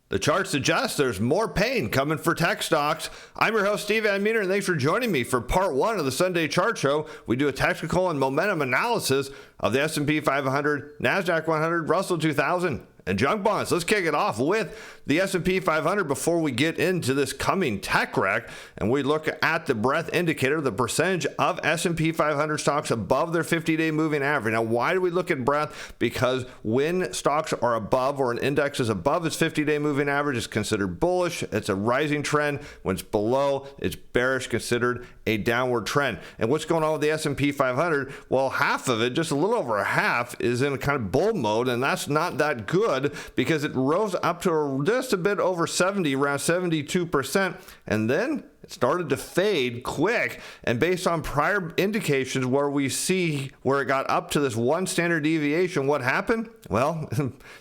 The chart suggests there's more pain coming for tech stocks. I'm your host, Steven Van Metre, and thanks for joining me for part one of the Sunday Chart Show. We do a technical and momentum analysis of the S&P 500, NASDAQ 100, Russell 2000, and junk bonds. Let's kick it off with the S&P 500 before we get into this coming tech wreck, and we look at the breadth indicator, the percentage of S&P 500 stocks above their 50-day moving average. Now, why do we look at breadth? Because when stocks are above, or an index is above its 50-day moving average, it's considered bullish. It's a rising trend. When it's below, it's bearish, considered a downward trend. And what's going on with the S&P 500? Well, half of it, just a little over half, is in a kind of bull mode, and that's not that good because it rose up to just a bit over 70, around 72%, and then it started to fade quick. And based on prior indications where we see where it got up to this one standard deviation, what happened? Well,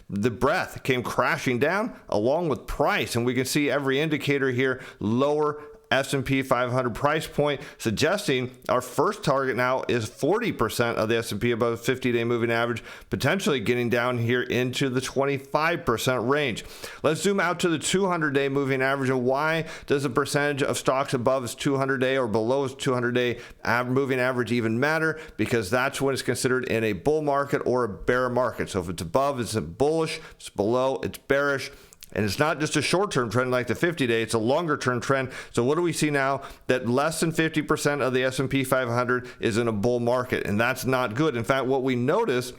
the breadth came crashing down along with price, and we can see every indicator here lower S&P 500 price point, suggesting our first target now is 40% of the S&P above the 50-day moving average, potentially getting down here into the 25% range. Let's zoom out to the 200-day moving average. And why does the percentage of stocks above its 200-day or below its 200-day moving average even matter? Because that's when it's considered in a bull market or a bear market. So if it's above, it's bullish. If it's below, it's bearish. And it's not just a short-term trend like the 50-day, it's a longer-term trend. So what do we see now? That less than 50% of the S&P 500 is in a bull market, and that's not good. In fact, what we notice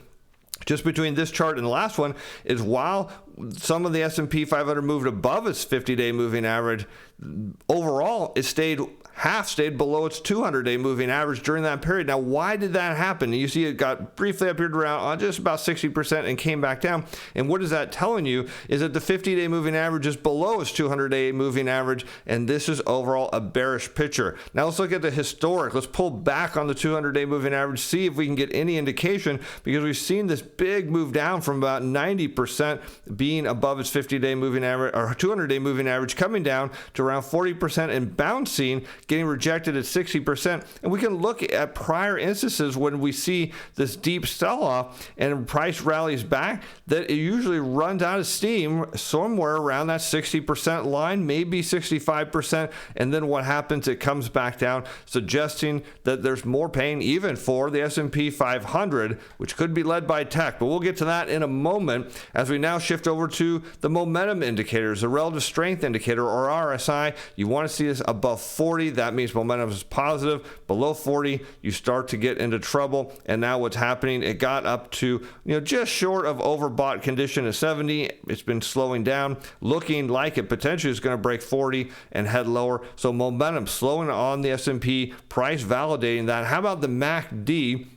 just between this chart and the last one is while some of the S&P 500 moved above its 50-day moving average, overall it stayed below its 200-day moving average during that period. Now, why did that happen? You see it got briefly up here around just about 60% and came back down. And what is that telling you is that the 50-day moving average is below its 200-day moving average, and this is overall a bearish picture. Now, let's look at the historic. Let's pull back on the 200-day moving average, see if we can get any indication, because we've seen this big move down from about 90% being above its 50-day moving average, or 200-day moving average, coming down to around 40% and bouncing, getting rejected at 60%. And we can look at prior instances when we see this deep sell-off and price rallies back, that it usually runs out of steam somewhere around that 60% line, maybe 65%. And then what happens? It comes back down, suggesting that there's more pain even for the S&P 500, which could be led by tech. But we'll get to that in a moment as we now shift over to the momentum indicators, the relative strength indicator, or RSI. You want to see this above 40. That means momentum is positive. Below 40, you start to get into trouble. And now what's happening? It got up to just short of overbought condition at 70. It's been slowing down, looking like it potentially is going to break 40 and head lower. So momentum slowing on the S&P, price validating that. How about the MACD,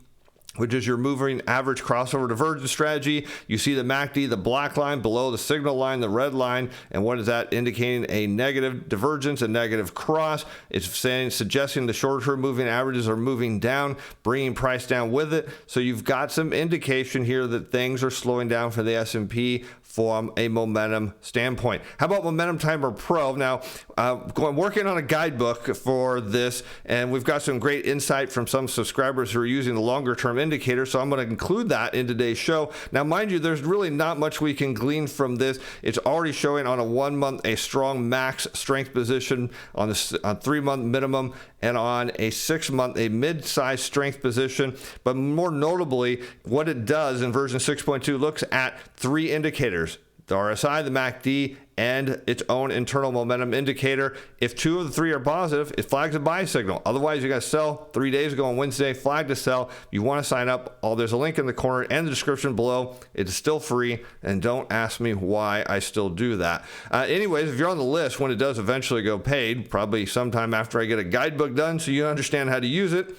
which is your moving average crossover divergence strategy? You see the MACD, the black line below the signal line, the red line. And what is that indicating? A negative divergence, a negative cross. It's suggesting the short-term moving averages are moving down, bringing price down with it. So you've got some indication here that things are slowing down for the S&P from a momentum standpoint. How about Momentum Timer Pro? Now, I'm working on a guidebook for this, and we've got some great insight from some subscribers who are using the longer-term indicator, so I'm going to include that in today's show. Now, mind you, there's really not much we can glean from this. It's already showing on a 1 month a strong max strength position, on a 3 month minimum, and on a 6 month a mid-size strength position. But more notably, what it does in version 6.2 looks at 3 indicators: the RSI, the MACD, and its own internal momentum indicator. If 2 of the 3 are positive, it flags a buy signal. Otherwise, you got to sell. 3 days ago on Wednesday, flag to sell. You want to sign up. There's a link in the corner and the description below. It is still free, and don't ask me why I still do that. Anyways, if you're on the list when it does eventually go paid, probably sometime after I get a guidebook done so you understand how to use it,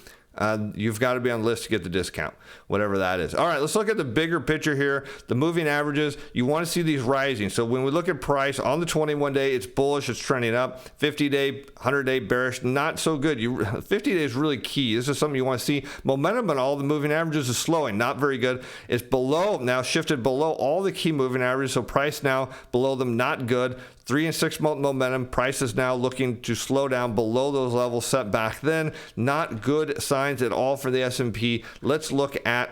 you've got to be on the list to get the discount, whatever that is. All right, let's look at the bigger picture here. The moving averages, you want to see these rising. So when we look at price on the 21-day, it's bullish, it's trending up. 50-day, 100-day bearish, not so good. 50-day is really key. This is something you want to see. Momentum on all the moving averages is slowing, not very good. It's below, now shifted below all the key moving averages, so price now below them, not good. 3 and 6 month momentum, price is now looking to slow down below those levels set back then. Not good signs at all for the S&P. Let's look at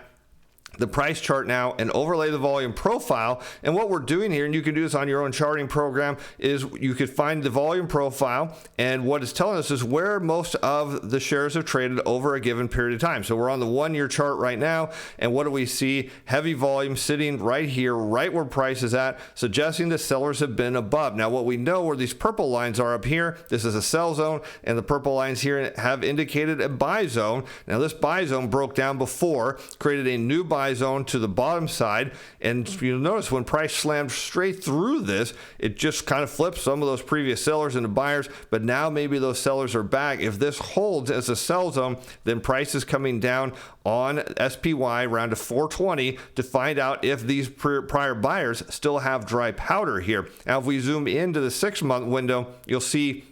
the price chart now and overlay the volume profile. And what we're doing here, and you can do this on your own charting program, is you could find the volume profile, and what it's telling us is where most of the shares have traded over a given period of time. So we're on the 1 year chart right now, and what do we see? Heavy volume sitting right here, right where price is at, suggesting the sellers have been above. Now what we know where these purple lines are up here, this is a sell zone, and the purple lines here have indicated a buy zone. Now this buy zone broke down before, created a new buy zone to the bottom side, and you'll notice when price slammed straight through this, it just kind of flipped some of those previous sellers into buyers, but now maybe those sellers are back. If this holds as a sell zone, then price is coming down on SPY around to 420 to find out if these prior buyers still have dry powder here. Now if we zoom into the 6-month window, you'll see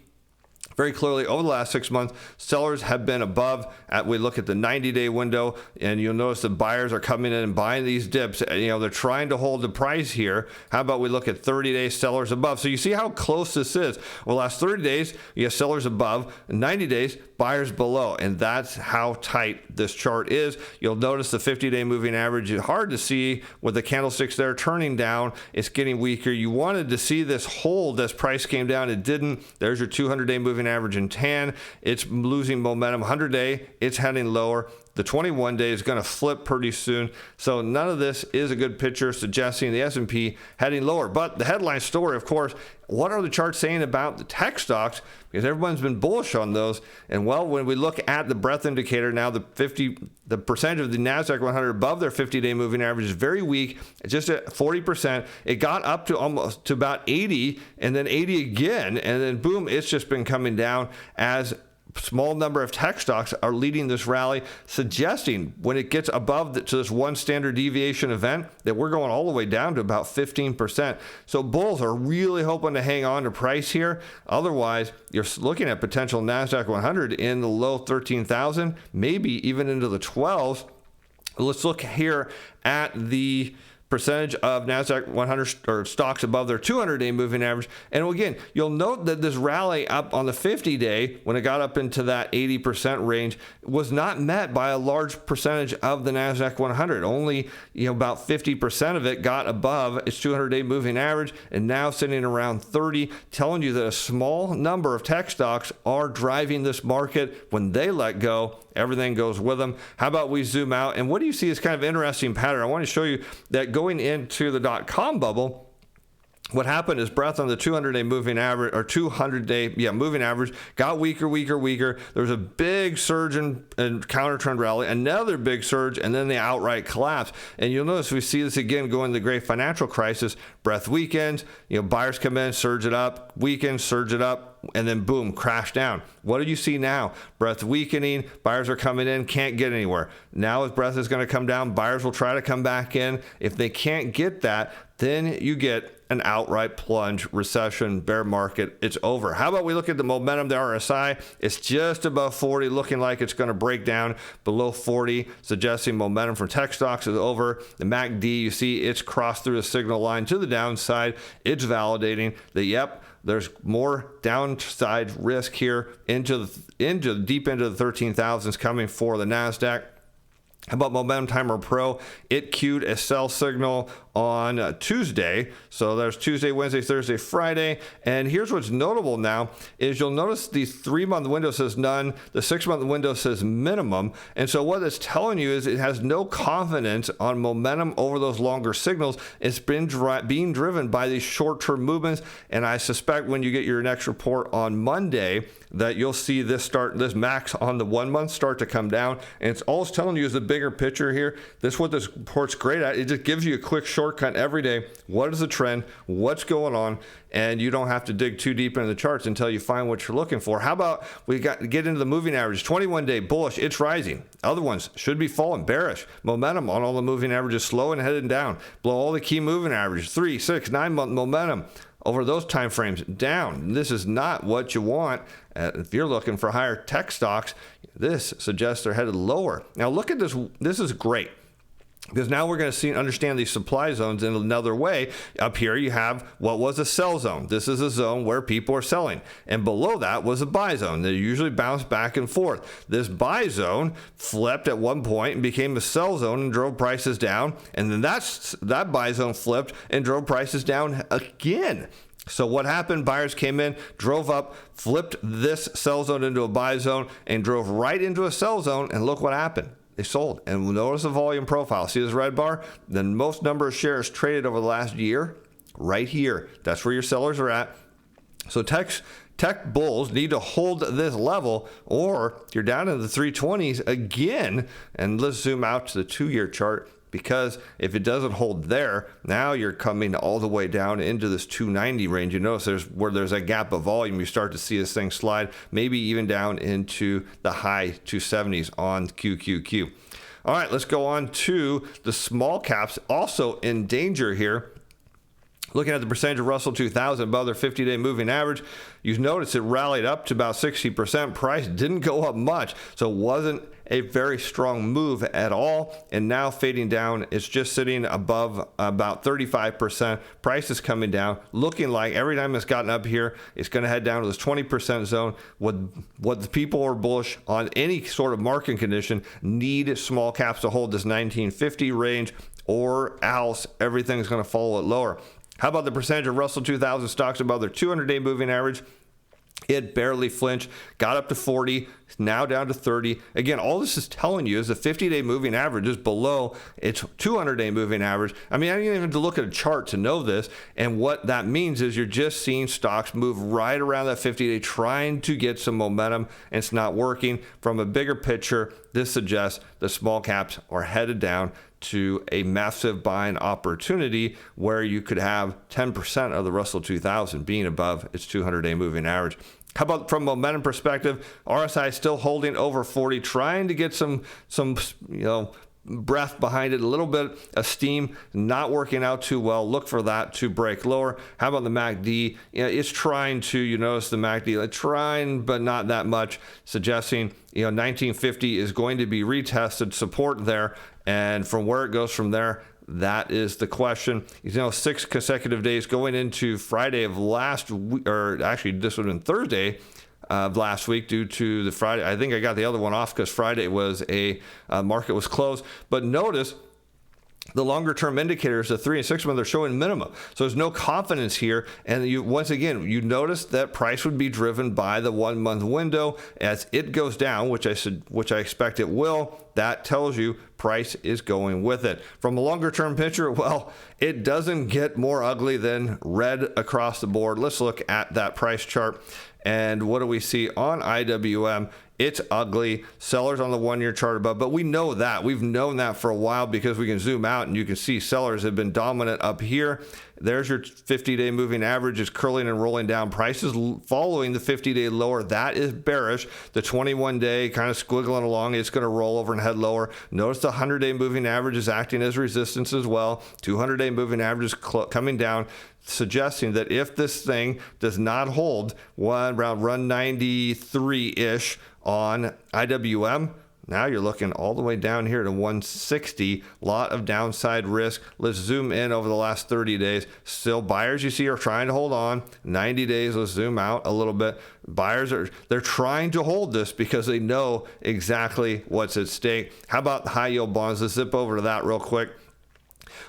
very clearly over the last 6 months, sellers have been above. We look at the 90-day window, and you'll notice the buyers are coming in and buying these dips. They're trying to hold the price here. How about we look at 30-day sellers above? So you see how close this is. Well, last 30 days, you have sellers above, 90 days, buyers below, and that's how tight this chart is. You'll notice the 50-day moving average is hard to see with the candlesticks there turning down. It's getting weaker. You wanted to see this hold as price came down. It didn't. There's your 200-day moving average in tan. It's losing momentum. 100-day, it's heading lower. The 21-day is going to flip pretty soon. So none of this is a good picture suggesting the S&P heading lower. But the headline story, of course, what are the charts saying about the tech stocks? Because everyone's been bullish on those. And well, when we look at the breadth indicator now, the percentage of the NASDAQ 100 above their 50-day moving average is very weak. It's just at 40%. It got up to almost to about 80 and then 80 again. And then boom, it's just been coming down as small number of tech stocks are leading this rally, suggesting when it gets above to this one standard deviation event that we're going all the way down to about 15%. So bulls are really hoping to hang on to price here. Otherwise, you're looking at potential NASDAQ 100 in the low 13,000, maybe even into the 12s. Let's look here at the percentage of NASDAQ 100 or stocks above their 200-day moving average. And again, you'll note that this rally up on the 50-day, when it got up into that 80% range, was not met by a large percentage of the NASDAQ 100. Only about 50% of it got above its 200-day moving average, and now sitting around 30, telling you that a small number of tech stocks are driving this market. When they let go, everything goes with them. How about we zoom out? And what do you see is kind of interesting pattern? I want to show you that going into the dot-com bubble, what happened is breadth on the 200-day moving average or 200-day moving average got weaker. There was a big surge and counter trend rally, another big surge, and then the outright collapse. And you'll notice we see this again going to the great financial crisis. Breadth weekends, buyers come in, surge it up, weekends, surge it up, and then boom, crash down. What do you see now? Breadth weakening, buyers are coming in, can't get anywhere. Now as breadth is going to come down, buyers will try to come back in. If they can't get that, then you get an outright plunge, recession, bear market. It's over. How about we look at the momentum? The RSI is just above 40, looking like it's going to break down below 40, suggesting momentum for tech stocks is over. The MACD, you see it's crossed through the signal line to the downside. It's validating that, there's more downside risk here into deep into the 13,000s coming for the NASDAQ. How about Momentum Timer Pro? It cued a sell signal on Tuesday. So there's Tuesday, Wednesday, Thursday, Friday. And here's what's notable now is you'll notice the 3-month window says none. The 6-month window says minimum. And so what it's telling you is it has no confidence on momentum over those longer signals. It's been being driven by these short-term movements. And I suspect when you get your next report on Monday that you'll see this max on the 1 month start to come down. And it's all it's telling you is the bigger picture here. This is what this report's great at. It just gives you a quick shortcut every day. What is the trend? What's going on? And you don't have to dig too deep into the charts until you find what you're looking for. How about we get into the moving average? 21-day bullish, it's rising. Other ones should be falling, bearish. Momentum on all the moving averages slow and heading down. Below all the key moving averages, 3, 6, 9-month momentum over those time frames down. This is not what you want. If you're looking for higher tech stocks, this suggests they're headed lower. Now look at this. This is great. Because now we're going to understand these supply zones in another way. Up here, you have what was a sell zone. This is a zone where people are selling. And below that was a buy zone. They usually bounce back and forth. This buy zone flipped at one point and became a sell zone and drove prices down. And then that buy zone flipped and drove prices down again. So what happened? Buyers came in, drove up, flipped this sell zone into a buy zone, and drove right into a sell zone. And look what happened. They sold. And notice the volume profile. See this red bar? The most number of shares traded over the last year, right here. That's where your sellers are at. So tech bulls need to hold this level, or you're down in the 320s again. And let's zoom out to the 2-year chart, because if it doesn't hold there, now you're coming all the way down into this 290 range. You notice there's a gap of volume. You start to see this thing slide, maybe even down into the high 270s on QQQ. All right, let's go on to the small caps, also in danger here. Looking at the percentage of Russell 2000 above their 50-day moving average, you notice it rallied up to about 60%. Price didn't go up much, so it wasn't a very strong move at all. And now fading down, it's just sitting above about 35%. Price is coming down, looking like every time it's gotten up here, it's going to head down to this 20% zone. What the people are bullish on any sort of market condition need small caps to hold this 1950 range, or else everything's going to follow it lower. How about the percentage of Russell 2000 stocks above their 200-day moving average? It barely flinched, got up to 40, now down to 30. Again, all this is telling you is the 50-day moving average is below its 200-day moving average. I mean, I don't even have to look at a chart to know this. And what that means is you're just seeing stocks move right around that 50-day, trying to get some momentum, and it's not working. From a bigger picture, this suggests the small caps are headed down to a massive buying opportunity where you could have 10% of the Russell 2000 being above its 200-day moving average. How about from a momentum perspective? RSI still holding over 40, trying to get some breath behind it, a little bit of steam, not working out too well. Look for that to break lower. How about the MACD? It's trying to, you notice the MACD, trying, but not that much, suggesting 1950 is going to be retested, support there, and from where it goes from there, that is the question. 6 consecutive days going into Friday of last week, or actually this would have been Thursday of last week due to the Friday. I think I got the other one off because Friday was market was closed. But notice the longer term indicators, the 3 and 6 month, they're showing minimum. So there's no confidence here. And once again, you notice that price would be driven by the 1 month window. As it goes down, which I expect it will, that tells you price is going with it. From a longer term picture, well, it doesn't get more ugly than red across the board. Let's look at that price chart. And what do we see on IWM? It's ugly. Sellers on the 1-year chart above, but we know that. We've known that for a while because we can zoom out and you can see sellers have been dominant up here. There's your 50-day moving average is curling and rolling down. Prices following the 50-day lower. That is bearish. The 21-day kind of squiggling along. It's going to roll over and head lower. Notice the 100-day moving average is acting as resistance as well. 200-day moving average is coming down, suggesting that if this thing does not hold around run 93-ish on IWM, now you're looking all the way down here to 160. Lot of downside risk. Let's zoom in over the last 30 days. Still buyers you see are trying to hold on. 90 days, let's zoom out a little bit. Buyers they're trying to hold this because they know exactly what's at stake. How about the high yield bonds? Let's zip over to that real quick.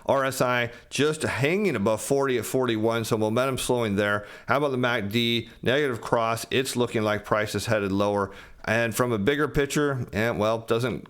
RSI just hanging above 40 at 41, so momentum slowing there. How about the MACD? Negative cross. It's looking like price is headed lower. And from a bigger picture, doesn't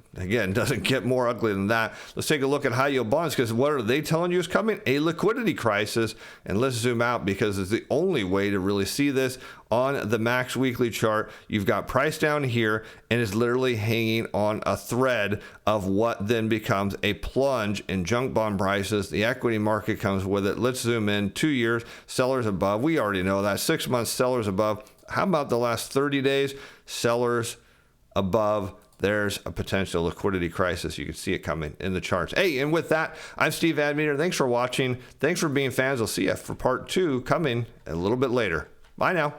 get more ugly than that. Let's take a look at high yield bonds, because what are they telling you is coming? A liquidity crisis. And let's zoom out because it's the only way to really see this. On the max weekly chart, you've got price down here and is literally hanging on a thread of what then becomes a plunge in junk bond prices. The equity market comes with it. Let's zoom in. 2 years, sellers above. We already know that. 6 months, sellers above. How about the last 30 days? Sellers above. There's a potential liquidity crisis. You can see it coming in the charts. Hey, and with that, I'm Steve Van Metre. Thanks for watching. Thanks for being fans. I'll see you for part 2 coming a little bit later. Bye now.